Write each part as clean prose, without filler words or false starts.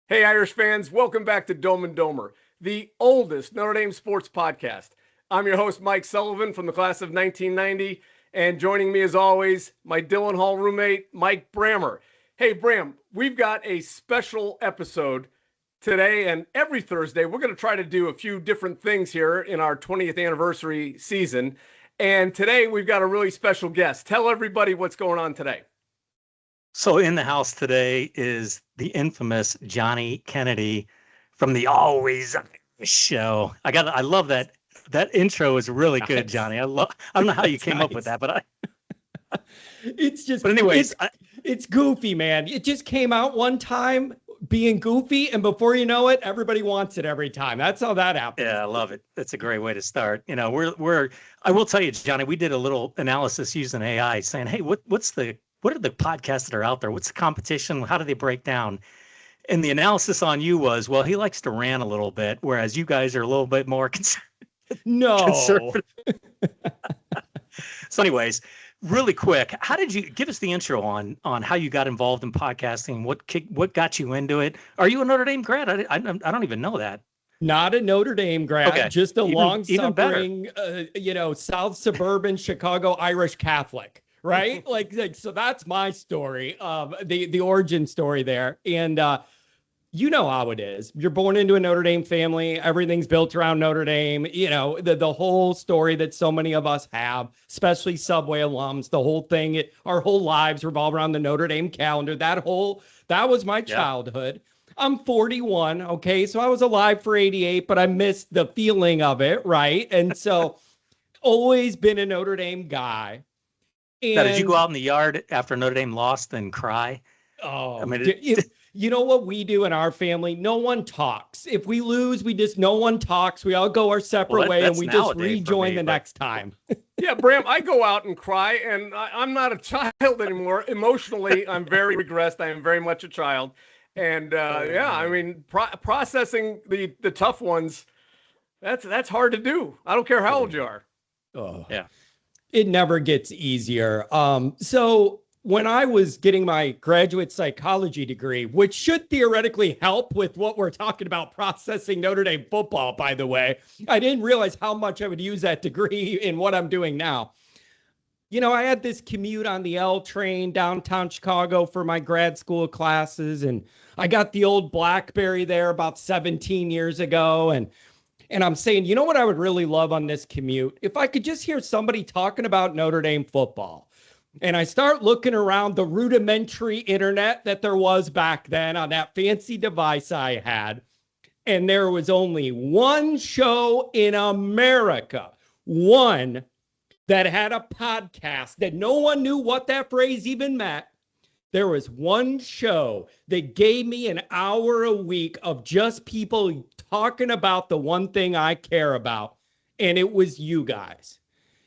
Hey, Irish fans, welcome back to Dome and Domer, the oldest Notre Dame sports podcast. I'm your host, Mike Sullivan from the class of 1990, and joining me as always, my Dillon Hall roommate, Mike Brammer. Hey, Bram, we've got a special episode today and every Thursday. We're going to try to do a few different things here in our 20th anniversary season. And today we've got a really special guest. Tell everybody what's going on today. So in the house today is the infamous Johnny Kennedy from the Always Show. I love that. That intro is really good, Johnny. I don't know how you came up with that, but But anyways, it's goofy, man. It just came out one time being goofy, and before you know it, everybody wants it every time. That's how that happens. Yeah, I love it. That's a great way to start. You know, I will tell you, Johnny, we did a little analysis using AI saying, hey, what are the podcasts that are out there? What's the competition? How do they break down? And the analysis on you was, well, he likes to rant a little bit, whereas you guys are a little bit more conservative. So anyways, really quick, how did you give us the intro on how you got involved in podcasting? What got you into it? Are you a Notre Dame grad? I don't even know that. Not a Notre Dame grad, okay. Just a long-suffering, South suburban Chicago Irish Catholic. Right? like, so that's my story, the origin story there. And you know how it is. You're born into a Notre Dame family. Everything's built around Notre Dame. You know, the whole story that so many of us have, especially Subway alums, the whole thing, our whole lives revolve around the Notre Dame calendar. That was my childhood. I'm 41. Okay. So I was alive for 88, but I missed the feeling of it. Right. And so always been a Notre Dame guy. Now, did you go out in the yard after Notre Dame lost and cry? Oh, I mean, you know what we do in our family? No one talks. If we lose, no one talks. We all go our separate way and we just rejoin the next time. Yeah, Bram, I go out and cry, and I'm not a child anymore. Emotionally, I'm very regressed. I am very much a child. And I mean, processing the tough ones, that's hard to do. I don't care how old you are. Oh, yeah. It never gets easier. So when I was getting my graduate psychology degree, which should theoretically help with what we're talking about, processing Notre Dame football, by the way, I didn't realize how much I would use that degree in what I'm doing now. You know, I had this commute on the L train downtown Chicago for my grad school classes, and I got the old BlackBerry there about 17 years ago, and I'm saying, you know what I would really love on this commute? If I could just hear somebody talking about Notre Dame football. And I start looking around the rudimentary internet that there was back then on that fancy device I had. And there was only one show in America, one that had a podcast that no one knew what that phrase even meant. There was one show that gave me an hour a week of just people talking about the one thing I care about, and it was you guys.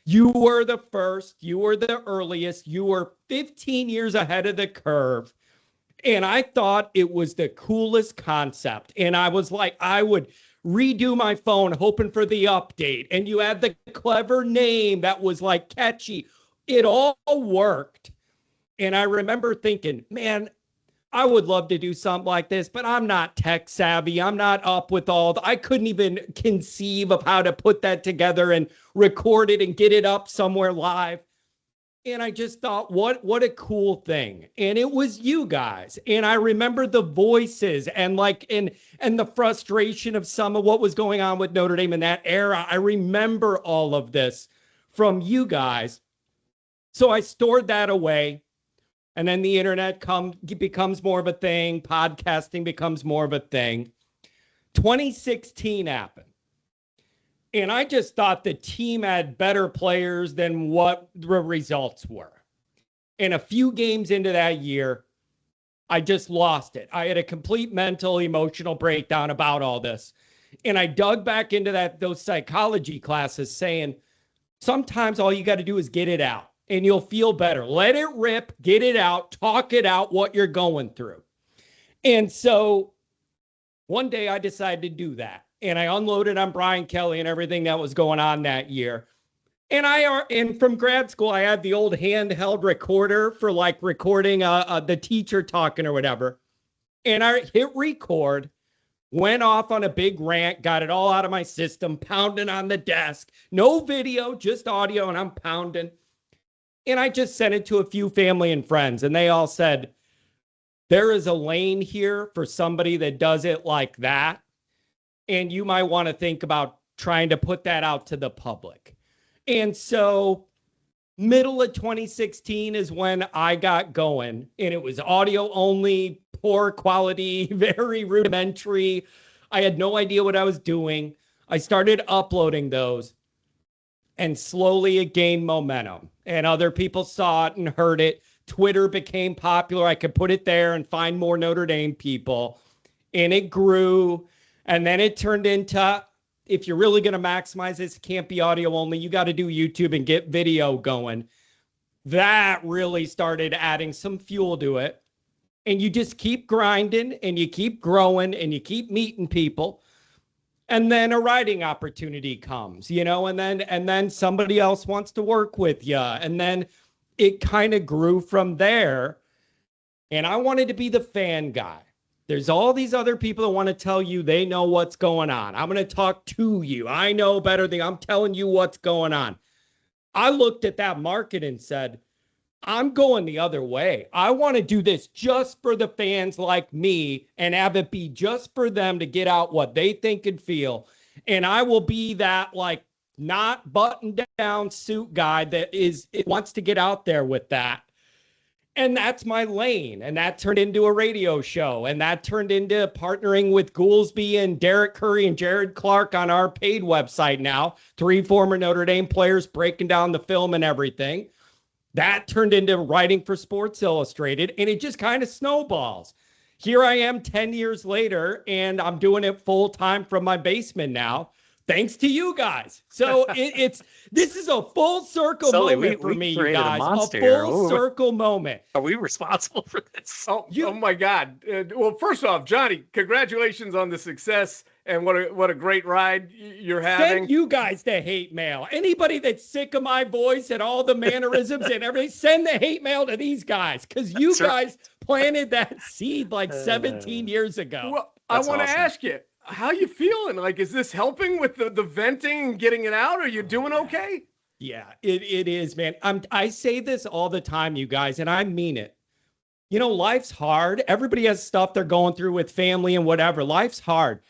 You were the first, you were the earliest, you were 15 years ahead of the curve, and I thought it was the coolest concept, and I was like, I would redo my phone hoping for the update, and you had the clever name that was like catchy. It all worked. And I remember thinking, man, I would love to do something like this, but I'm not tech savvy. I'm not up with I couldn't even conceive of how to put that together and record it and get it up somewhere live. And I just thought, what a cool thing. And it was you guys. And I remember the voices and and the frustration of some of what was going on with Notre Dame in that era. I remember all of this from you guys. So I stored that away. And then the internet becomes more of a thing. Podcasting becomes more of a thing. 2016 happened. And I just thought the team had better players than what the results were. And a few games into that year, I just lost it. I had a complete mental, emotional breakdown about all this. And I dug back into those psychology classes saying, sometimes all you got to do is get it out. And you'll feel better. Let it rip, get it out, talk it out, what you're going through. And so one day I decided to do that. And I unloaded on Brian Kelly and everything that was going on that year. And from grad school, I had the old handheld recorder for like recording the teacher talking or whatever. And I hit record, went off on a big rant, got it all out of my system, pounding on the desk. No video, just audio, and I'm pounding. And I just sent it to a few family and friends, and they all said, there is a lane here for somebody that does it like that. And you might want to think about trying to put that out to the public. And so middle of 2016 is when I got going, and it was audio only, poor quality, very rudimentary. I had no idea what I was doing. I started uploading those, and slowly it gained momentum, and other people saw it and heard it. Twitter became popular. I could put it there and find more Notre Dame people, and it grew. And then it turned into, if you're really going to maximize this, it can't be audio only. You got to do YouTube and get video going. That really started adding some fuel to it. And you just keep grinding and you keep growing and you keep meeting people. And then a writing opportunity comes, and then somebody else wants to work with you. And then it kind of grew from there. And I wanted to be the fan guy. There's all these other people that want to tell you they know what's going on. I'm going to talk to you. I know better than I'm telling you what's going on. I looked at that market and said, I'm going the other way. I want to do this just for the fans like me and have it be just for them to get out what they think and feel. And I will be that not buttoned down suit guy that wants to get out there with that. And that's my lane. And that turned into a radio show. And that turned into partnering with Goolsby and Derek Curry and Jared Clark on our paid website now. 3 former Notre Dame players breaking down the film and everything. That turned into writing for Sports Illustrated. And it just kind of snowballs. Here I am 10 years later, and I'm doing it full time from my basement now. Thanks to you guys. So this is a full circle moment for me, you guys. A full circle moment. Are we responsible for this? Oh my God. Well, first off, Johnny, congratulations on the success and what a great ride you're having. Send you guys the hate mail. Anybody that's sick of my voice and all the mannerisms and everything, send the hate mail to these guys, because you guys planted that seed 17 years ago. Well, I want to ask you, how you feeling? Is this helping with the venting and getting it out? Are you doing okay? Yeah, it is, man. I say this all the time, you guys, and I mean it. Life's hard. Everybody has stuff they're going through with family and whatever. Life's hard.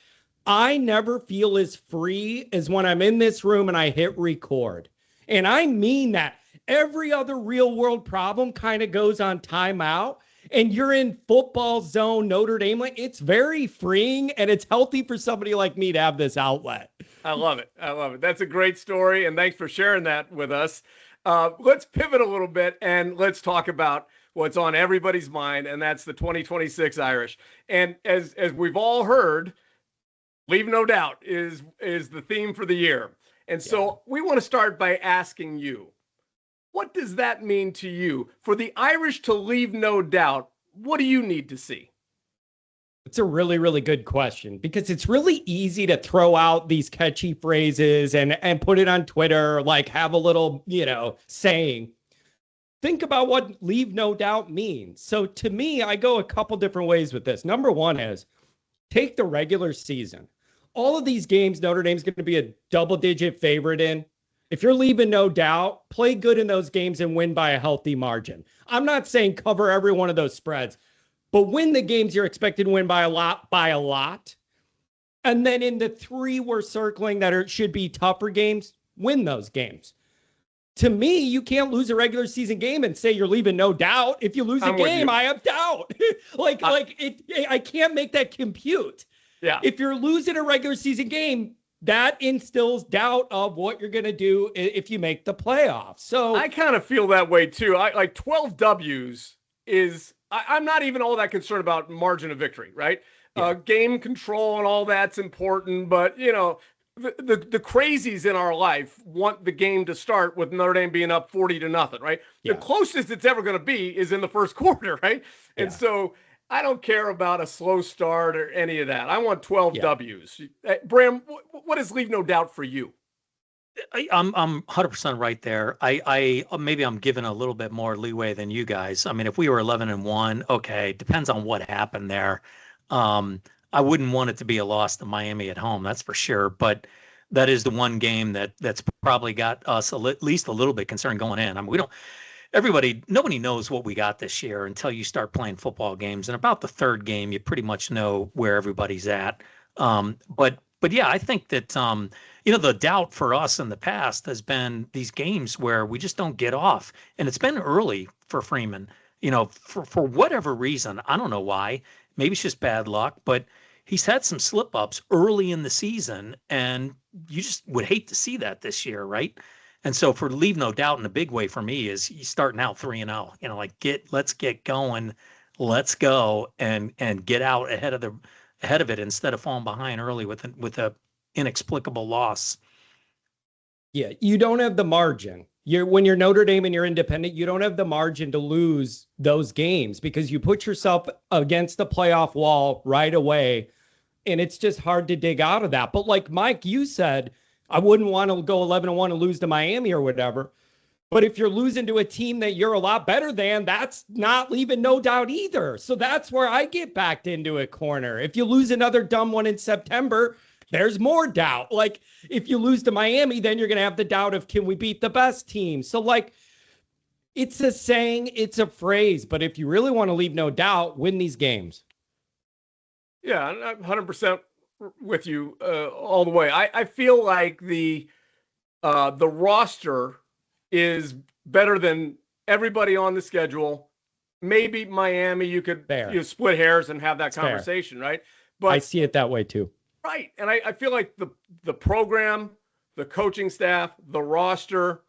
I never feel as free as when I'm in this room and I hit record. And I mean that. Every other real world problem kind of goes on timeout. And you're in football zone, Notre Dame. It's very freeing, and it's healthy for somebody like me to have this outlet. I love it. That's a great story, and thanks for sharing that with us. Let's pivot a little bit, and let's talk about what's on everybody's mind, and that's the 2026 Irish. And as we've all heard, leave no doubt is the theme for the year. And so we want to start by asking you, what does that mean to you? For the Irish to leave no doubt, what do you need to see? It's a really, really good question, because it's really easy to throw out these catchy phrases and put it on Twitter, have a little, saying. Think about what leave no doubt means. So to me, I go a couple different ways with this. Number one is take the regular season. All of these games Notre Dame's going to be a double-digit favorite in. If you're leaving no doubt, play good in those games and win by a healthy margin. I'm not saying cover every one of those spreads, but win the games you're expected to win by a lot. And then in the 3 we're circling that should be tougher games, win those games. To me, you can't lose a regular season game and say you're leaving no doubt. If you lose a game, I have doubt. I can't make that compute. Yeah. If you're losing a regular season game, that instills doubt of what you're going to do if you make the playoffs. So I kind of feel that way too. 12 W's is, I'm not even all that concerned about margin of victory, right? Yeah. Game control and all that's important, but the crazies in our life want the game to start with Notre Dame being up 40-0, right? Yeah. The closest it's ever going to be is in the first quarter, right? Yeah. And so I don't care about a slow start or any of that. I want 12 W's. Bram, what does leave no doubt for you? I'm 100% right there. I maybe I'm given a little bit more leeway than you guys. I mean, if we were 11-1, okay, depends on what happened there. I wouldn't want it to be a loss to Miami at home, that's for sure. But that is the one game that's probably got us at least a little bit concerned going in. I mean, nobody knows what we got this year until you start playing football games. And about the third game, you pretty much know where everybody's at. But yeah, I think that the doubt for us in the past has been these games where we just don't get off, and it's been early for Freeman. For whatever reason, I don't know why. Maybe it's just bad luck, but he's had some slip ups early in the season, and you just would hate to see that this year, right? And so for leave no doubt in a big way for me is he's starting out 3-0. Let's get going, let's go and get out ahead of it instead of falling behind early with a inexplicable loss. Yeah, you don't have the margin. When you're Notre Dame and you're independent, you don't have the margin to lose those games because you put yourself against the playoff wall right away, and it's just hard to dig out of that. But like Mike, you said, I wouldn't want to go 11-1 and lose to Miami or whatever. But if you're losing to a team that you're a lot better than, that's not leaving no doubt either. So that's where I get backed into a corner. If you lose another dumb one in September, there's more doubt. Like if you lose to Miami, then you're going to have the doubt of, can we beat the best team? So like, it's a saying, it's a phrase, but if you really want to leave no doubt, win these games. Yeah, I'm 100% with you all the way. I feel like the roster is better than everybody on the schedule. Maybe Miami, you could split hairs and have that conversation, right? But I see it that way too. Right. And I feel like the program, the coaching staff, the roster,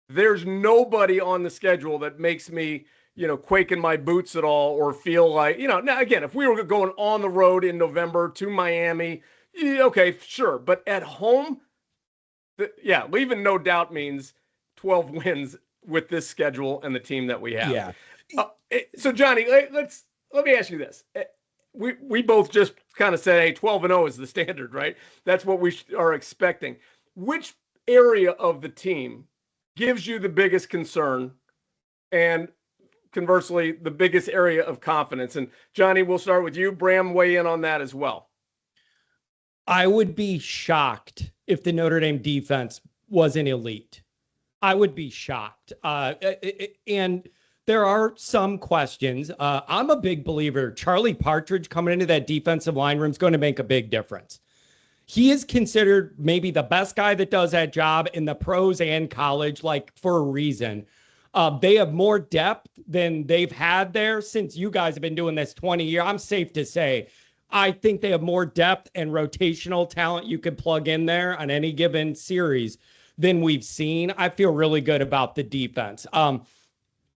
there's nobody on the schedule that makes me, quake in my boots at all or feel like, now again, if we were going on the road in November to Miami, okay, sure. But at home, leaving no doubt means 12 wins with this schedule and the team that we have. Yeah. So Johnny, let me ask you this. We both just kind of said, hey, 12-0 is the standard, right? That's what we are expecting. Which area of the team gives you the biggest concern and conversely, the biggest area of confidence? And Johnny, we'll start with you. Bram, weigh in on that as well. I would be shocked if the Notre Dame defense wasn't elite. I would be shocked. And there are some questions. I'm a big believer. Charlie Partridge coming into that defensive line room is going to make a big difference. He is considered maybe the best guy that does that job in the pros and college, like for a reason. They have more depth than they've had there since you guys have been doing this 20 years. I'm safe to say, I think they have more depth and rotational talent you could plug in there on any given series than we've seen. I feel really good about the defense.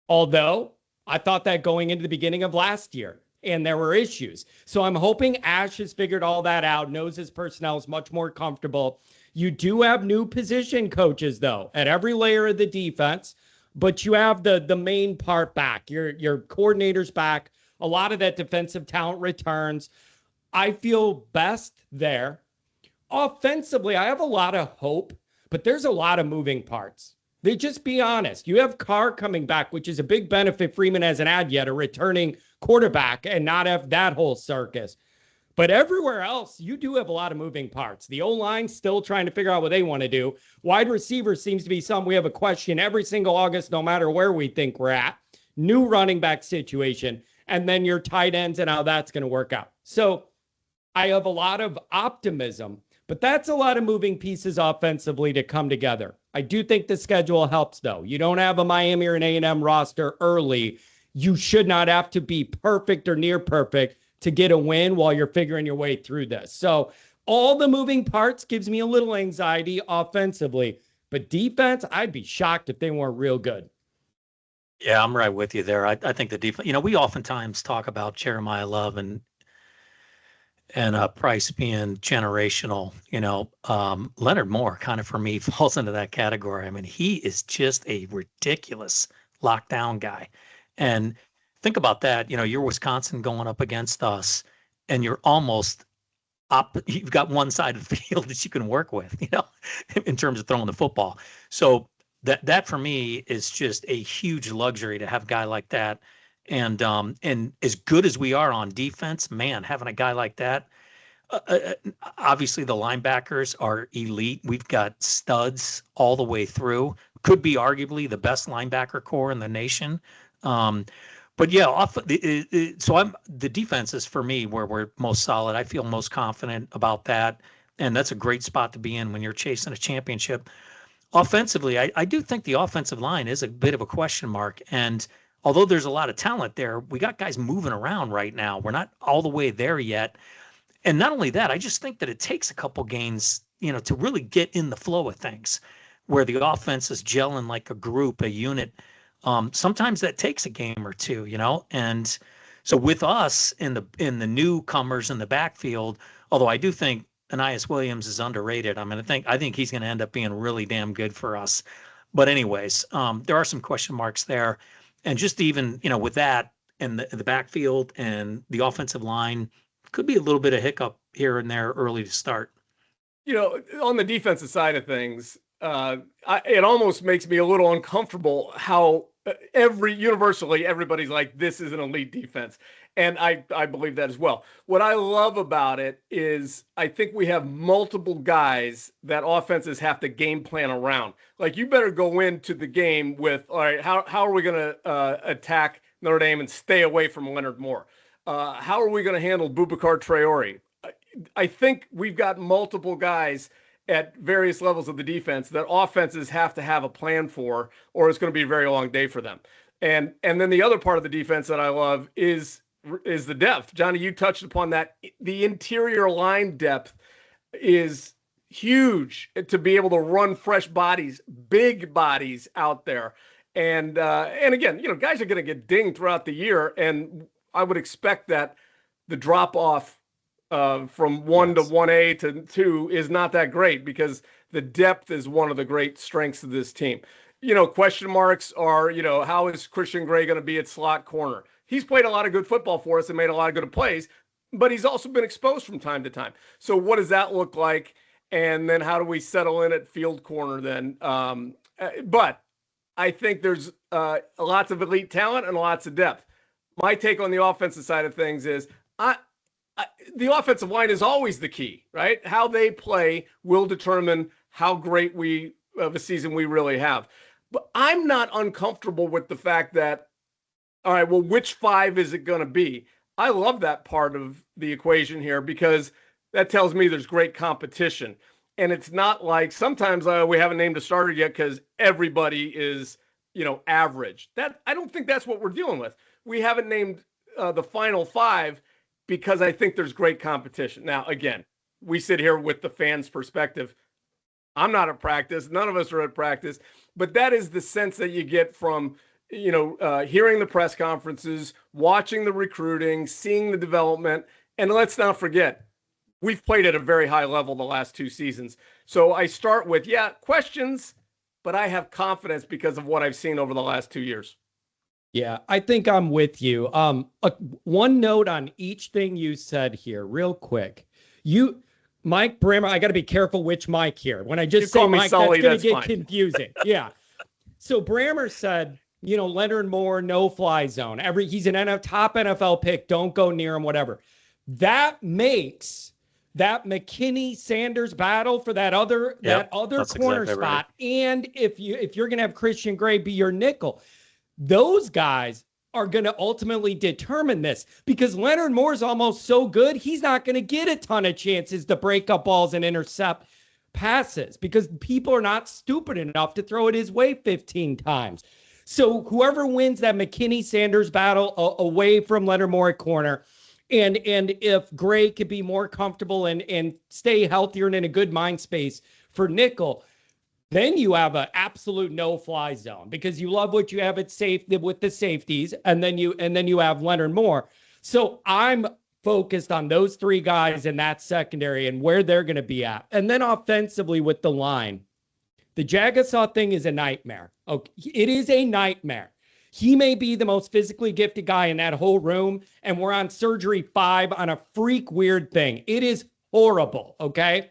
Although I thought that going into the beginning of last year, and there were issues. So I'm hoping Ash has figured all that out, knows his personnel is much more comfortable. You do have new position coaches, though, at every layer of the defense, but you have the main part back. Your coordinator's back. A lot of that defensive talent returns. I feel best there. Offensively, I have a lot of hope, but there's a lot of moving parts. They just be honest. You have Carr coming back, which is a big benefit Freeman hasn't had yet, a returning quarterback, and not have that whole circus. But everywhere else, you do have a lot of moving parts. The O-line still trying to figure out what they want to do. Wide receiver seems to be something we have a question every single August, no matter where we think we're at. New running back situation, and then your tight ends and how that's going to work out. So I have a lot of optimism, but that's a lot of moving pieces offensively to come together. I do think the schedule helps, though. You don't have a Miami or an A&M roster early. You should not have to be perfect or near perfect to get a win while you're figuring your way through this. So all the moving parts gives me a little anxiety offensively, but defense, I'd be shocked if they weren't real good. Yeah, I'm right with you there. I think the defense, we oftentimes talk about Jeremiah Love and Price being generational. Leonard Moore kind of for me falls into that category. I mean, he is just a ridiculous lockdown guy. And think about that. You're Wisconsin going up against us, and you're almost you've got one side of the field that you can work with, in terms of throwing the football. So that for me is just a huge luxury to have a guy like that And as good as we are on defense, man, having a guy like that, uh, uh, obviously the linebackers are elite. We've got studs all the way through. Could be arguably the best linebacker core in the nation. Um, but yeah, so the defense is for me where we're most solid. I feel most confident about that, and that's a great spot to be in when you're chasing a championship. Offensively, I do think the offensive line is a bit of a question mark. And although there's a lot of talent there, we got guys moving around right now. We're not all the way there yet. And not only that, I just think that it takes a couple games, to really get in the flow of things where the offense is gelling like a group, a unit. Sometimes that takes a game or two, and so with us in the newcomers in the backfield, although I do think Anais Williams is underrated. I think he's going to end up being really damn good for us. But anyways, there are some question marks there, and just even with that and the backfield and the offensive line could be a little bit of hiccup here and there early to start. On the defensive side of things, it almost makes me a little uncomfortable how universally everybody's like, this is an elite defense. And I believe that as well. What I love about it is I think we have multiple guys that offenses have to game plan around. Like, you better go into the game with, all right, how are we going to attack Notre Dame and stay away from Leonard Moore? How are we going to handle Boubacar Traore? I think we've got multiple guys at various levels of the defense that offenses have to have a plan for, or it's going to be a very long day for them. And then the other part of the defense that I love is the depth. Johnny, you touched upon that. The interior line depth is huge to be able to run fresh bodies, big bodies out there. And again, guys are going to get dinged throughout the year, and I would expect that the drop off from 1 to 1A to 2 is not that great, because the depth is one of the great strengths of this team. Question marks are, how is Christian Gray going to be at slot corner? He's played a lot of good football for us and made a lot of good plays, but he's also been exposed from time to time. So what does that look like? And then how do we settle in at field corner then? But I think there's lots of elite talent and lots of depth. My take on the offensive side of things is the offensive line is always the key, right? How they play will determine how great of a season we really have. But I'm not uncomfortable with the fact that, all right, well, which 5 is it going to be? I love that part of the equation here, because that tells me there's great competition. And it's not like sometimes we haven't named a starter yet because everybody is, average. I don't think that's what we're dealing with. We haven't named the final 5 because I think there's great competition. Now, again, we sit here with the fans' perspective. I'm not at practice. None of us are at practice. But that is the sense that you get from, hearing the press conferences, watching the recruiting, seeing the development. And let's not forget, we've played at a very high level the last 2 seasons. So I start with, questions, but I have confidence because of what I've seen over the last 2 years. Yeah, I think I'm with you. One note on each thing you said here, real quick. Mike Brammer, I got to be careful which Mike here. When I just say Mike, Sully, that's going to get confusing. Yeah. So Brammer said, Leonard Moore, no fly zone. He's an top NFL pick. Don't go near him, whatever. That makes that McKinney-Sanders battle for that other corner exactly spot. Right. And if you're going to have Christian Gray be your nickel, those guys are going to ultimately determine this, because Leonard Moore's almost so good, he's not going to get a ton of chances to break up balls and intercept passes because people are not stupid enough to throw it his way 15 times. So whoever wins that McKinney-Sanders battle away from Leonard Moore at corner, and if Gray could be more comfortable and stay healthier and in a good mind space for nickel, then you have an absolute no-fly zone, because you love what you have at safety with the safeties, and then you have Leonard Moore. So I'm focused on those 3 guys in that secondary and where they're going to be at. And then offensively with the line, the Jagasaw thing is a nightmare. Okay, it is a nightmare. He may be the most physically gifted guy in that whole room, and we're on surgery 5 on a freak weird thing. It is horrible, okay?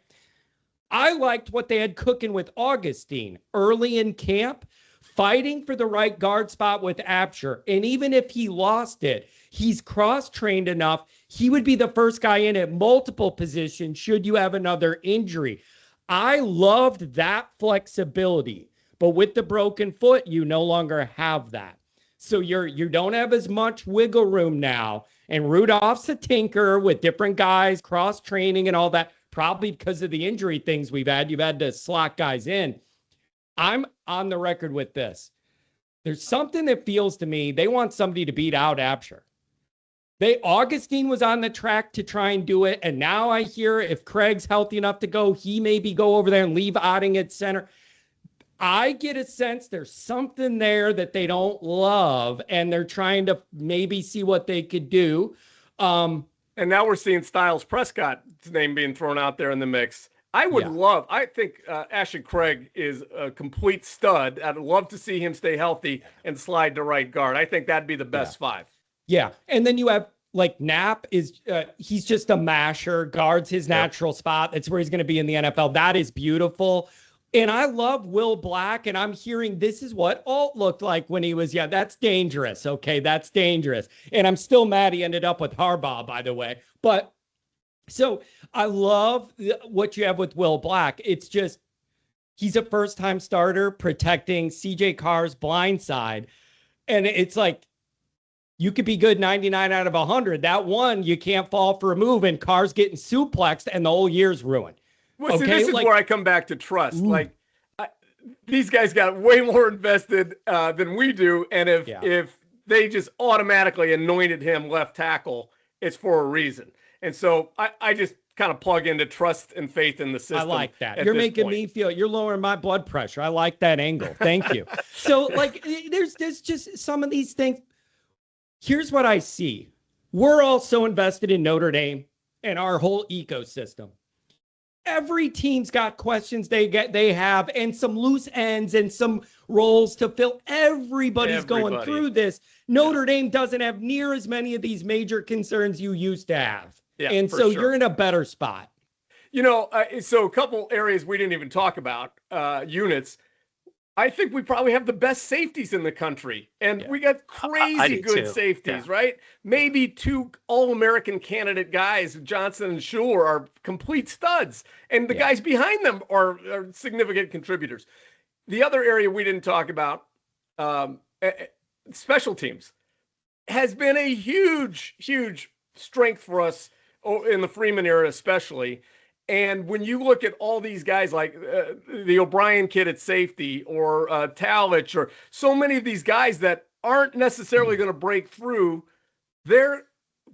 I liked what they had cooking with Augustine early in camp, fighting for the right guard spot with Apsher. And even if he lost it, he's cross-trained enough. He would be the first guy in at multiple positions should you have another injury. I loved that flexibility, but with the broken foot, you no longer have that. So you don't have as much wiggle room now. And Rudolph's a tinker with different guys, cross-training and all that, probably because of the injury things we've had. You've had to slot guys in. I'm on the record with this. There's something that feels to me they want somebody to beat out Apsher. Augustine was on the track to try and do it, and now I hear if Craig's healthy enough to go, he maybe go over there and leave Otting at center. I get a sense there's something there that they don't love, and they're trying to maybe see what they could do. And now we're seeing Styles Prescott's name being thrown out there in the mix. I think Ashton Craig is a complete stud. I'd love to see him stay healthy and slide to right guard. I think that'd be the best five. Yeah. And then you have like Knapp he's just a masher, guards his natural spot. That's where he's going to be in the NFL. That is beautiful. And I love Will Black, and I'm hearing this is what Alt looked like when he was, that's dangerous. Okay, that's dangerous. And I'm still mad he ended up with Harbaugh, by the way. But so I love what you have with Will Black. It's just, he's a first-time starter protecting CJ Carr's blind side. And it's like, you could be good 99 out of 100. That one, you can't fall for a move, and Carr's getting suplexed, and the whole year's ruined. Well, see, this is where I come back to trust. Like, these guys got way more invested than we do, and if they just automatically anointed him left tackle, it's for a reason. And so I just kind of plug into trust and faith in the system. I like that. You're making me feel, you're lowering my blood pressure. I like that angle. Thank you. So, like, there's just some of these things. Here's what I see. We're all so invested in Notre Dame and our whole ecosystem. Every team's got questions they have, and some loose ends and some roles to fill. Everybody's going through this. Notre Dame doesn't have near as many of these major concerns you used to have. Yeah, and so you're in a better spot. So a couple areas we didn't even talk about, units. I think we probably have the best safeties in the country, and we got crazy good safeties, right? Maybe two All-American candidate guys, Johnson and Schuler, are complete studs, and the guys behind them are significant contributors. The other area we didn't talk about, special teams, has been a huge, huge strength for us in the Freeman era especially. And when you look at all these guys like the O'Brien kid at safety or Talich or so many of these guys that aren't necessarily going to break through, they're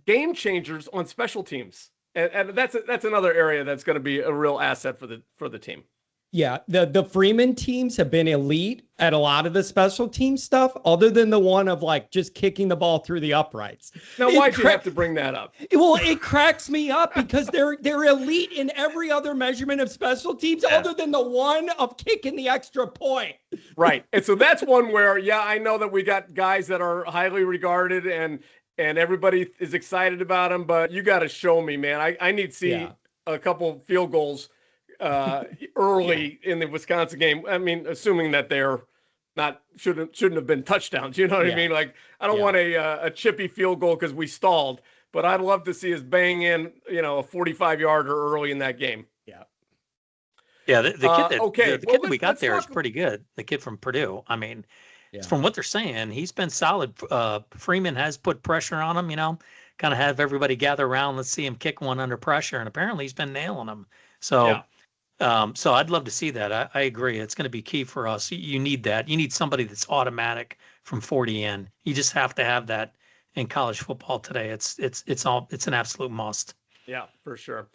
game changers on special teams. And that's another area that's going to be a real asset for the team. Yeah, the Freeman teams have been elite at a lot of the special team stuff, other than the one of like just kicking the ball through the uprights. Now, why'd you have to bring that up? Well, it cracks me up because they're elite in every other measurement of special teams, other than the one of kicking the extra point. Right, and so that's one where, I know that we got guys that are highly regarded and everybody is excited about them, but you got to show me, man. I need to see a couple field goals early in the Wisconsin game. I mean, assuming that they're not shouldn't have been touchdowns. You know what I mean? Like, I don't want a chippy field goal because we stalled, but I'd love to see us bang in, a 45-yarder early in that game. Yeah, the kid that we got there is pretty good. The kid from Purdue. I mean, from what they're saying, he's been solid. Freeman has put pressure on him. Kind of have everybody gather around. Let's see him kick one under pressure, and apparently he's been nailing them. So. So I'd love to see that. I agree. It's going to be key for us. You need that. You need somebody that's automatic from 40 in. You just have to have that in college football today. It's an absolute must. Yeah, for sure.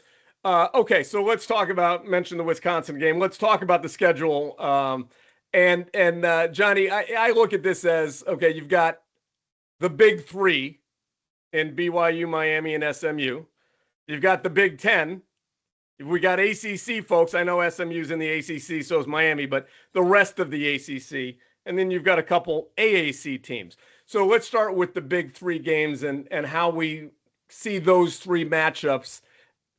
Okay, so let's talk about, mention the Wisconsin game. Let's talk about the schedule. And Johnny, I look at this as, okay, you've got the big three in BYU, Miami, and SMU. You've got the Big Ten. We got ACC folks. I know SMU's in the ACC, so is Miami, but the rest of the ACC. And then you've got a couple AAC teams. So let's start with the big three games and how we see those three matchups.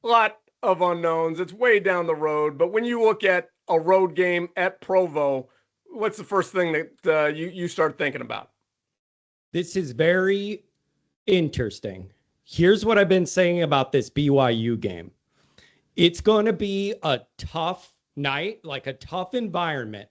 A lot of unknowns. It's way down the road. But when you look at a road game at Provo, what's the first thing that you start thinking about? This is very interesting. Here's what I've been saying about this BYU game. It's going to be a tough night, like a tough environment,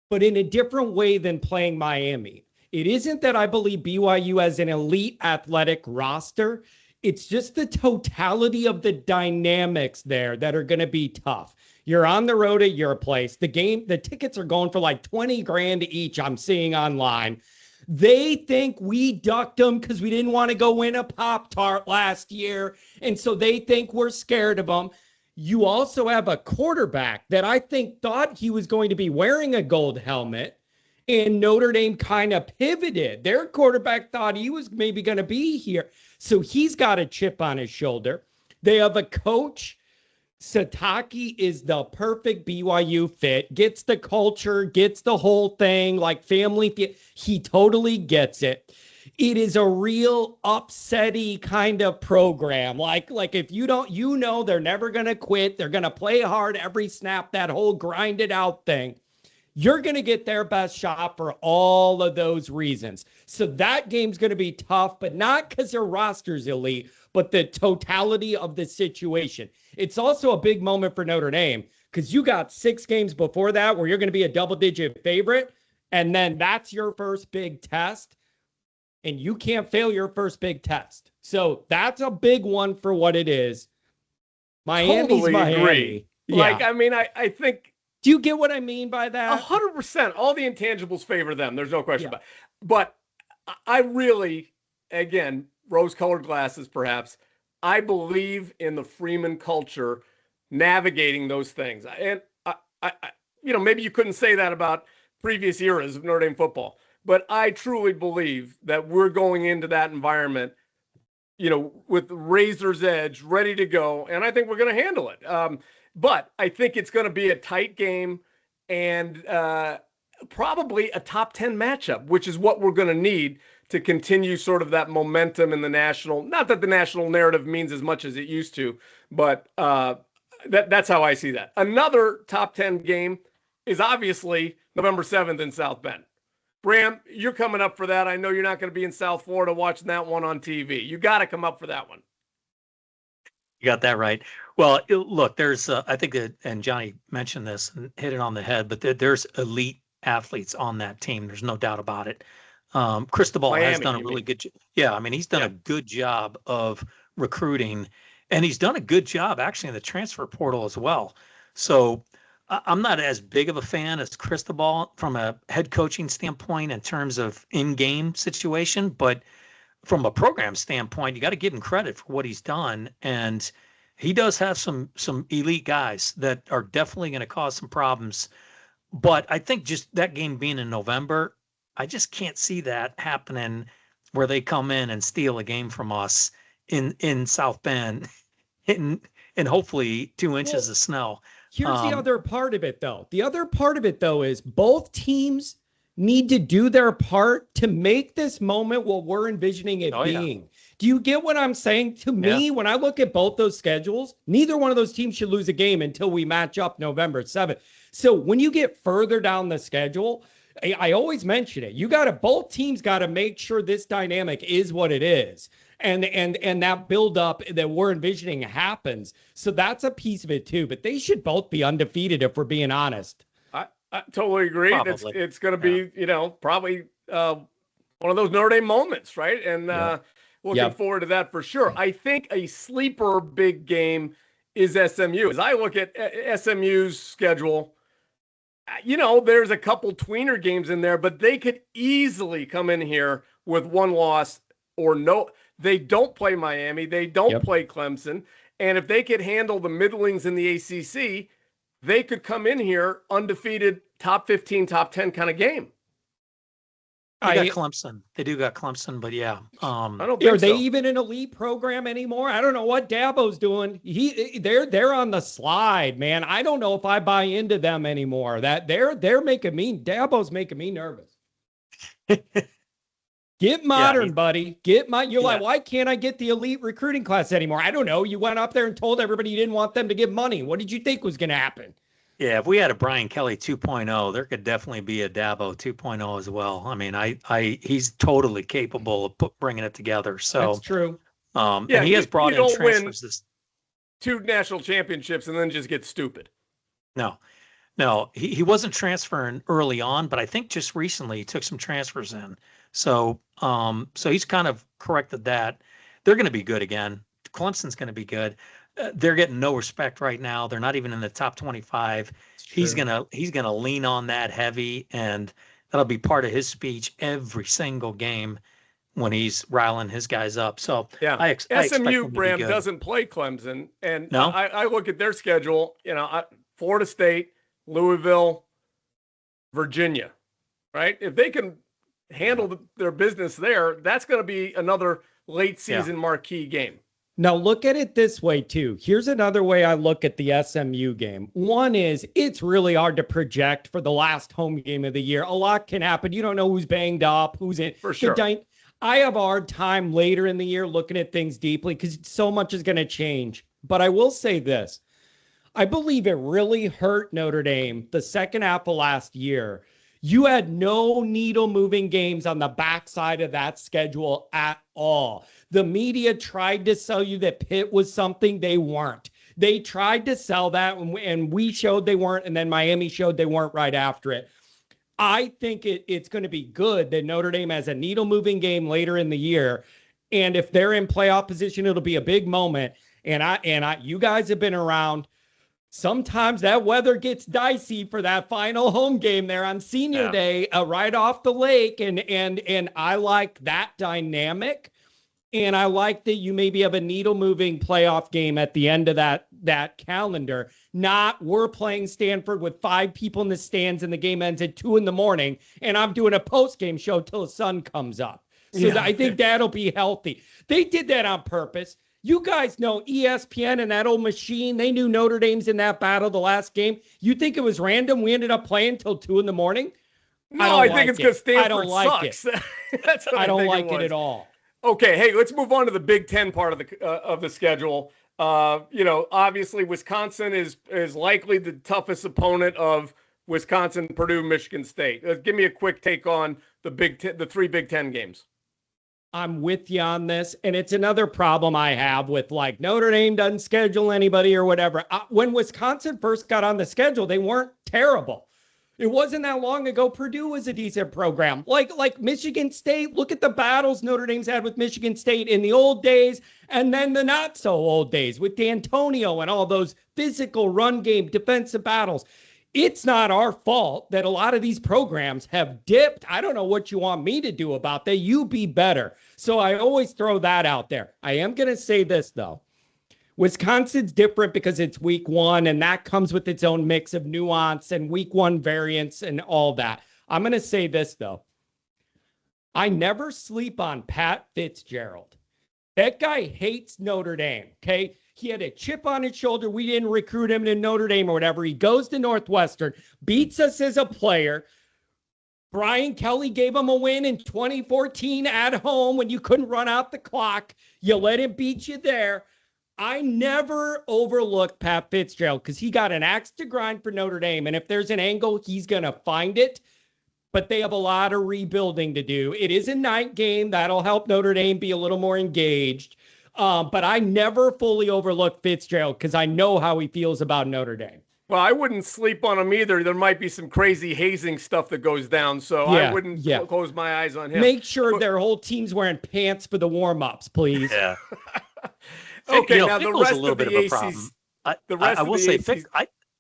but in a different way than playing Miami. It isn't that I believe BYU has an elite athletic roster. It's just the totality of the dynamics there that are going to be tough. You're on the road at your place. The tickets are going for like 20 grand each, I'm seeing online. They think we ducked them because we didn't want to go win a Pop-Tart last year. And so they think we're scared of them. You also have a quarterback that I think thought he was going to be wearing a gold helmet, and Notre Dame kind of pivoted. Their quarterback thought he was maybe going to be here. So he's got a chip on his shoulder. They have a coach. Sataki is the perfect BYU fit, gets the culture, gets the whole thing, like family. He totally gets it. It is a real upsetty kind of program. Like if you don't, they're never going to quit. They're going to play hard every snap, that whole grind it out thing. You're going to get their best shot for all of those reasons. So that game's going to be tough, but not because their roster's elite, but the totality of the situation. It's also a big moment for Notre Dame because you got 6 games before that where you're going to be a double-digit favorite, and then that's your first big test, and you can't fail your first big test. So that's a big one for what it is. Miami's totally Miami. Agree. Yeah. Like, I mean, I think... Do you get what I mean by that? 100%. All the intangibles favor them. There's no question about it. But I really, again, rose-colored glasses perhaps, I believe in the Freeman culture navigating those things. And, I maybe you couldn't say that about previous eras of Notre Dame football, but I truly believe that we're going into that environment, with razor's edge, ready to go, and I think we're going to handle it. But I think it's going to be a tight game and probably a top 10 matchup, which is what we're going to need to continue sort of that momentum in the national. Not that the national narrative means as much as it used to, but that's how I see that. Another top 10 game is obviously November 7th in South Bend. Bram, you're coming up for that. I know you're not going to be in South Florida watching that one on TV. You got to come up for that one. You got that right. Well, look, there's, I think that, and Johnny mentioned this and hit it on the head, but there's elite athletes on that team. There's no doubt about it. Cristobal has done a really good job. Yeah, I mean, he's done a good job of recruiting, and he's done a good job actually in the transfer portal as well. So I'm not as big of a fan as Cristobal from a head coaching standpoint in terms of in-game situation, but from a program standpoint, you got to give him credit for what he's done. And he does have some elite guys that are definitely going to cause some problems. But I think just that game being in November, I just can't see that happening where they come in and steal a game from us in South Bend in hopefully 2 inches of snow. Here's the other part of it, though. The other part of it, though, is both teams need to do their part to make this moment what we're envisioning it being. Yeah. Do you get what I'm saying? To me, when I look at both those schedules, neither one of those teams should lose a game until we match up November 7th. So when you get further down the schedule, I always mention it. Both teams got to make sure this dynamic is what it is. And that buildup that we're envisioning happens. So that's a piece of it too. But they should both be undefeated if we're being honest. I totally agree. It's going to be, probably one of those Notre Dame moments, right? And looking forward to that for sure. I think a sleeper big game is SMU. As I look at SMU's schedule, there's a couple tweener games in there, but they could easily come in here with one loss or no. They don't play Miami. They don't play Clemson. And if they could handle the middlings in the ACC, they could come in here undefeated, top 15, top 10 kind of game. They got Clemson. They do got Clemson, but yeah. I don't think Are they even an elite program anymore? I don't know what Dabo's doing. They're on the slide, man. I don't know if I buy into them anymore. That they're making me, Dabo's making me nervous. Get modern, buddy. You're like, why can't I get the elite recruiting class anymore? I don't know. You went up there and told everybody you didn't want them to give money. What did you think was going to happen? Yeah, if we had a Brian Kelly 2.0, there could definitely be a Dabo 2.0 as well. I mean, he's totally capable of bringing it together. That's So, true. Yeah, and he has you brought in don't win transfers this. 2 national championships and then just get stupid. No, no, he wasn't transferring early on, but I think just recently he took some transfers in. So he's kind of corrected that. They're going to be good again. Clemson's going to be good. They're getting no respect right now. They're not even in the top 25. He's gonna lean on that heavy, and that'll be part of his speech every single game when he's riling his guys up. So Yeah, I expect SMU them to be Bram good. doesn't play Clemson, and No, I look at their schedule. Florida State, Louisville, Virginia, right? If they can handle their business there, that's going to be another late season marquee game. Now, look at it this way, too. Here's another way I look at the SMU game. One is it's really hard to project for the last home game of the year. A lot can happen. You don't know who's banged up, who's in. For sure. I have a hard time later in the year looking at things deeply because so much is going to change. But I will say this. I believe it really hurt Notre Dame the second half of last year. You had no needle moving games on the backside of that schedule at all. The media tried to sell you that Pitt was something they weren't. They tried to sell that, and we showed they weren't, and then Miami showed they weren't right after it. I think it's going to be good that Notre Dame has a needle moving game later in the year. And if they're in playoff position, it'll be a big moment. And you guys have been around. Sometimes that weather gets dicey for that final home game there on Senior Day, right off the lake, and I like that dynamic, and I like that you maybe have a needle-moving playoff game at the end of that calendar. Not we're playing Stanford with 5 people in the stands, and the game ends at 2 a.m, and I'm doing a post-game show till the sun comes up. So I think that'll be healthy. They did that on purpose. You guys know ESPN and that old machine. They knew Notre Dame's in that battle the last game. You think it was random? We ended up playing till 2 a.m? No, I think it's because Stanford sucks. That's what I don't like it at all. Okay, hey, let's move on to the Big Ten part of the schedule. Obviously Wisconsin is likely the toughest opponent of Wisconsin, Purdue, Michigan State. Give me a quick take on the 3 Big Ten games. I'm with you on this. And it's another problem I have with like Notre Dame doesn't schedule anybody or whatever. When Wisconsin first got on the schedule, they weren't terrible. It wasn't that long ago. Purdue was a decent program. Like Michigan State, look at the battles Notre Dame's had with Michigan State in the old days and then the not so old days with D'Antonio and all those physical run game defensive battles. It's not our fault that a lot of these programs have dipped. I don't know what you want me to do about that. You be better. So I always throw that out there. I am going to say this, though. Wisconsin's different because it's week 1, and that comes with its own mix of nuance and week 1 variance and all that. I'm going to say this, though. I never sleep on Pat Fitzgerald. That guy hates Notre Dame, okay? He had a chip on his shoulder. We didn't recruit him to Notre Dame or whatever. He goes to Northwestern, beats us as a player. Brian Kelly gave him a win in 2014 at home when you couldn't run out the clock. You let him beat you there. I never overlook Pat Fitzgerald because he got an axe to grind for Notre Dame. And if there's an angle, he's going to find it. But they have a lot of rebuilding to do. It is a night game. That'll help Notre Dame be a little more engaged. But I never fully overlook Fitzgerald because I know how he feels about Notre Dame. Well, I wouldn't sleep on him either. There might be some crazy hazing stuff that goes down, so I wouldn't close my eyes on him. Make sure their whole team's wearing pants for the warm-ups, please. Yeah. Okay, now the rest a little of the bit of a ACC. problem. I will say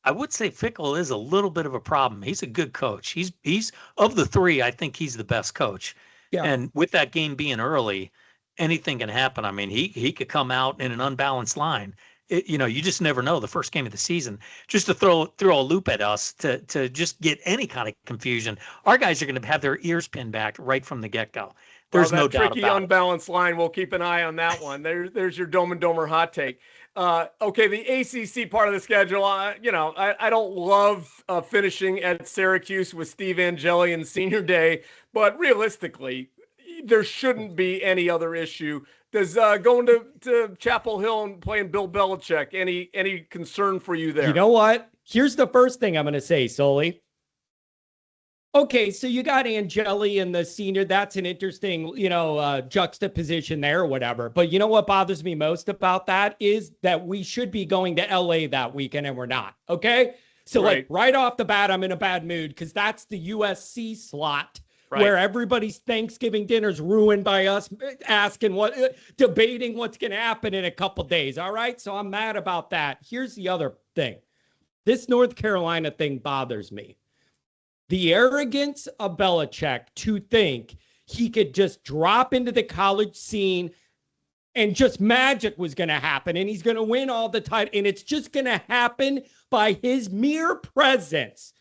I would say Fickle is a little bit of a problem. He's a good coach. He's of the 3, I think he's the best coach. Yeah. And with that game being early, anything can happen. I mean, he could come out in an unbalanced line. You just never know the first game of the season. Just to throw a loop at us to just get any kind of confusion. Our guys are going to have their ears pinned back right from the get-go. There's no doubt about it. Tricky unbalanced line. We'll keep an eye on that one. There's your Dome and Domer hot take. Okay, the ACC part of the schedule. I don't love finishing at Syracuse with Steve Angeli and Senior Day, but realistically, there shouldn't be any other issue. Does going to Chapel Hill and playing Bill Belichick any concern for you there? You know what? Here's the first thing I'm going to say, Sully. Okay, so you got Angeli and the senior. That's an interesting, juxtaposition there or whatever. But you know what bothers me most about that is that we should be going to LA that weekend and we're not. Okay. So right off the bat, I'm in a bad mood because that's the USC slot where everybody's Thanksgiving dinner's ruined by us debating what's going to happen in a couple days. All right. So I'm mad about that. Here's the other thing. This North Carolina thing bothers me. The arrogance of Belichick to think he could just drop into the college scene and just magic was going to happen and he's going to win all the time and it's just going to happen by his mere presence.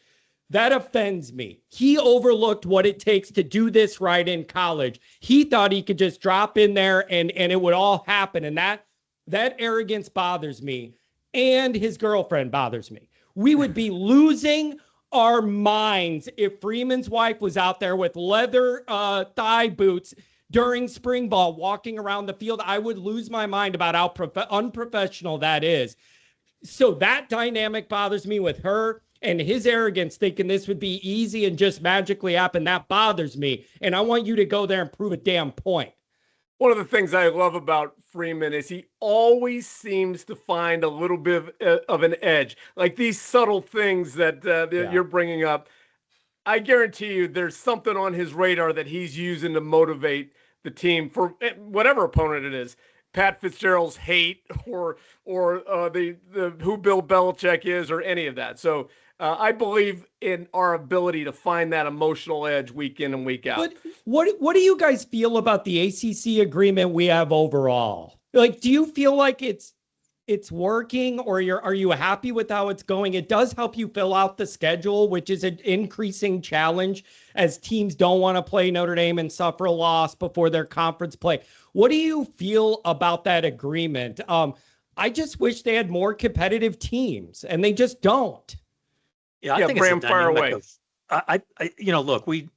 That offends me. He overlooked what it takes to do this right in college. He thought he could just drop in there and it would all happen. And that arrogance bothers me. And his girlfriend bothers me. We would be losing our minds if Freeman's wife was out there with leather thigh boots during spring ball walking around the field. I would lose my mind about how unprofessional that is. So that dynamic bothers me with her and his arrogance thinking this would be easy and just magically happen. That bothers me. And I want you to go there and prove a damn point. One of the things I love about Freeman is he always seems to find a little bit of an edge, like these subtle things that you're bringing up. I guarantee you there's something on his radar that he's using to motivate the team for whatever opponent it is. Pat Fitzgerald's hate or the who Bill Belichick is or any of that. So I believe in our ability to find that emotional edge week in and week out. But what do you guys feel about the ACC agreement we have overall? Like, do you feel like it's working or are you happy with how it's going? It does help you fill out the schedule, which is an increasing challenge as teams don't want to play Notre Dame and suffer a loss before their conference play. What do you feel about that agreement? I just wish they had more competitive teams and they just don't. Yeah, I think Bram, it's a fire dynamic away. Look, we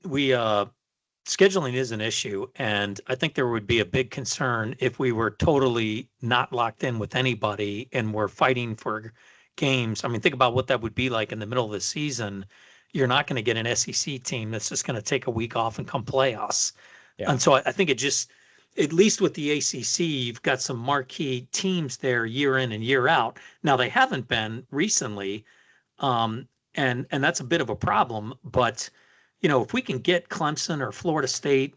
scheduling is an issue, and I think there would be a big concern if we were totally not locked in with anybody and we're fighting for games. I mean, think about what that would be like in the middle of the season. You're not going to get an SEC team that's just going to take a week off and come play us. Yeah. And so I think it just, at least with the ACC, you've got some marquee teams there year in and year out. Now, they haven't been recently, and that's a bit of a problem. But, if we can get Clemson or Florida State,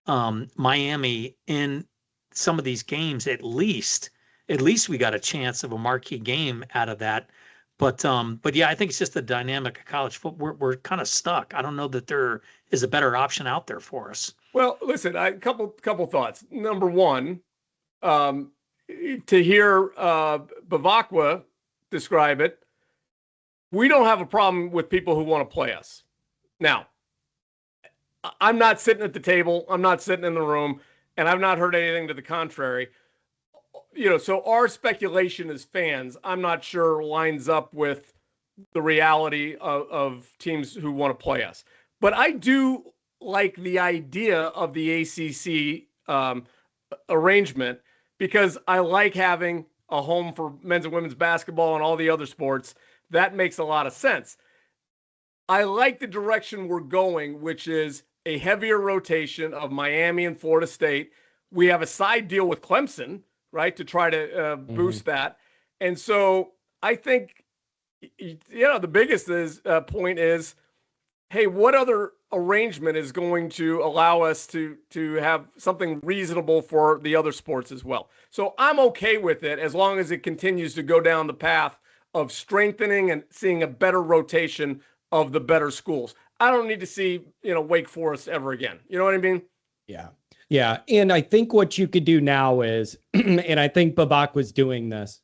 Miami in some of these games, at least we got a chance of a marquee game out of that. But yeah, I think it's just the dynamic of college football. We're kind of stuck. I don't know that there is a better option out there for us. Well, listen, a couple thoughts. Number one, to hear Bavakwa describe it, we don't have a problem with people who want to play us. Now, I'm not sitting at the table. I'm not sitting in the room, and I've not heard anything to the contrary. So our speculation as fans, I'm not sure lines up with the reality of teams who want to play us. But I do like the idea of the ACC arrangement because I like having a home for men's and women's basketball and all the other sports. That makes a lot of sense. I like the direction we're going, which is a heavier rotation of Miami and Florida State. We have a side deal with Clemson, right, to try to boost that. And so I think, the biggest point is, hey, what other arrangement is going to allow us to have something reasonable for the other sports as well? So I'm okay with it as long as it continues to go down the path of strengthening and seeing a better rotation of the better schools. I don't need to see, Wake Forest ever again. You know what I mean? Yeah. Yeah. And I think what you could do now is, and I think Babak was doing this,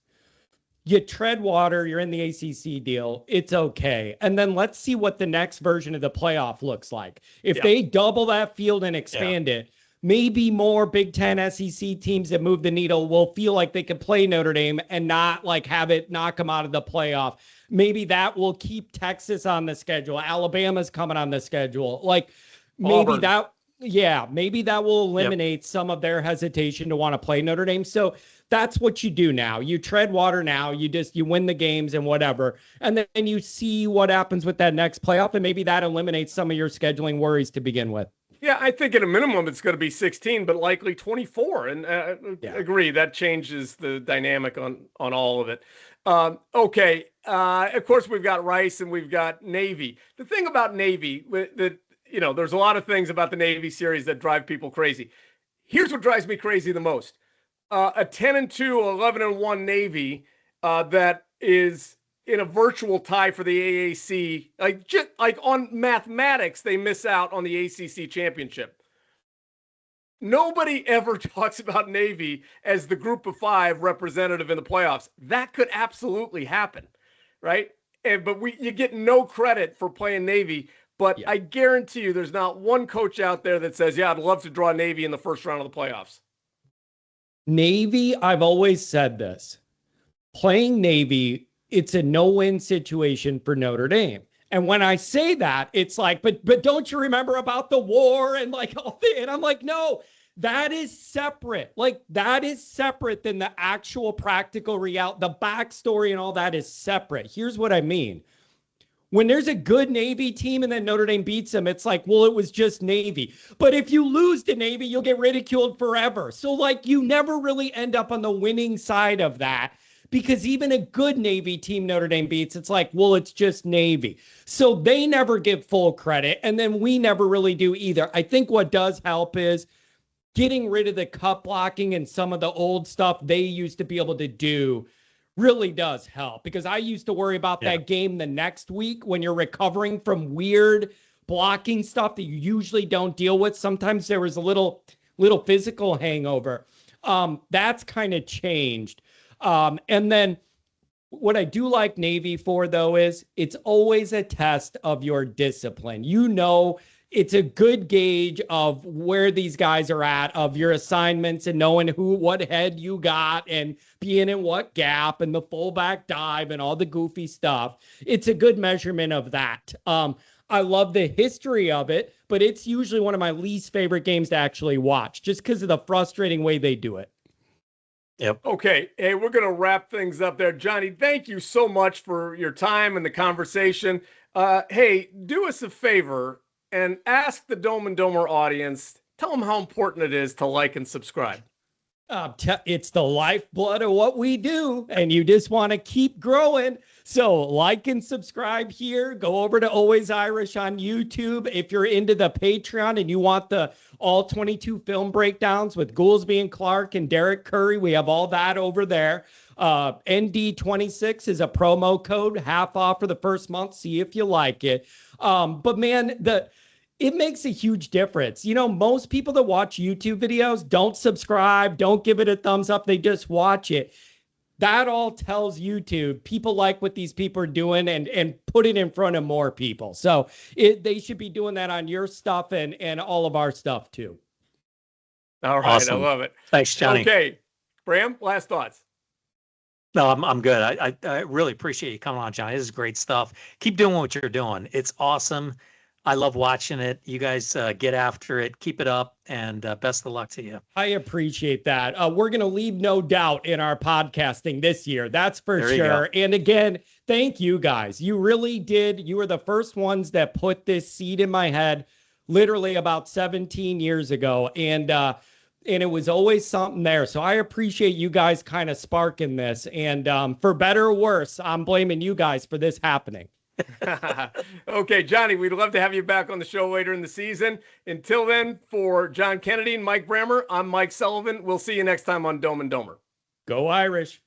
you tread water, you're in the ACC deal, it's okay. And then let's see what the next version of the playoff looks like. If they double that field and expand it, maybe more Big Ten SEC teams that move the needle will feel like they can play Notre Dame and not have it knock them out of the playoff. Maybe that will keep Texas on the schedule. Alabama's coming on the schedule. Maybe Auburn. Yeah, maybe that will eliminate some of their hesitation to want to play Notre Dame. So that's what you do now. You tread water now. You win the games and whatever. And then you see what happens with that next playoff. And maybe that eliminates some of your scheduling worries to begin with. Yeah, I think at a minimum it's going to be 16, but likely 24. And agree, that changes the dynamic on all of it. Okay, of course we've got Rice and we've got Navy. The thing about Navy, that there's a lot of things about the Navy series that drive people crazy. Here's what drives me crazy the most: a 10-2, 11-1 Navy that is in a virtual tie for the AAC. Like on mathematics, they miss out on the ACC championship. Nobody ever talks about Navy as the group of 5 representative in the playoffs. That could absolutely happen, right? But you get no credit for playing Navy. But I guarantee you there's not one coach out there that says, yeah, I'd love to draw Navy in the first round of the playoffs. Navy, I've always said this. Playing Navy, it's a no-win situation for Notre Dame. And when I say that, it's like, but don't you remember about the war and like all the, and I'm like, no, that is separate. Like that is separate than the actual practical reality. The backstory and all that is separate. Here's what I mean. When there's a good Navy team and then Notre Dame beats them, it's like, well, it was just Navy. But if you lose to Navy, you'll get ridiculed forever. So like you never really end up on the winning side of that, because even a good Navy team Notre Dame beats, it's like, well, it's just Navy. So they never give full credit. And then we never really do either. I think what does help is getting rid of the cut blocking and some of the old stuff they used to be able to do really does help, because I used to worry about that game the next week when you're recovering from weird blocking stuff that you usually don't deal with. Sometimes there was a little physical hangover. That's kind of changed. And then what I do like Navy for, though, is it's always a test of your discipline. It's a good gauge of where these guys are at, of your assignments and knowing what head you got and being in what gap and the fullback dive and all the goofy stuff. It's a good measurement of that. I love the history of it, but it's usually one of my least favorite games to actually watch just because of the frustrating way they do it. Yep. Okay. Hey, we're going to wrap things up there. Johnny, thank you so much for your time and the conversation. Hey, do us a favor and ask the Dome and Domer audience, tell them how important it is to like and subscribe. It's the lifeblood of what we do, and you just want to keep growing. So like and subscribe here. Go over to Always Irish on YouTube. If you're into the Patreon and you want the all 22 film breakdowns with Goolsby and Clark and Derek Curry, we have all that over there. ND26 is a promo code, half off for the first month. See if you like it. But man, it makes a huge difference. Most people that watch YouTube videos don't subscribe, don't give it a thumbs up. They just watch it. That all tells YouTube people like what these people are doing and put it in front of more people. So they should be doing that on your stuff and all of our stuff too. All right. Awesome. I love it. Thanks, Johnny. Okay. Bram, last thoughts. No, I'm good. I really appreciate you coming on, Johnny. This is great stuff. Keep doing what you're doing. It's awesome. I love watching it. You guys get after it. Keep it up, and best of luck to you. I appreciate that. We're going to leave no doubt in our podcasting this year. That's for sure. And again, thank you guys. You really did. You were the first ones that put this seed in my head literally about 17 years ago. And it was always something there. So I appreciate you guys kind of sparking this. And for better or worse, I'm blaming you guys for this happening. Okay, Johnny, we'd love to have you back on the show later in the season. Until then, for John Kennedy and Mike Brammer, I'm Mike Sullivan. We'll see you next time on Dome and Domer. Go Irish.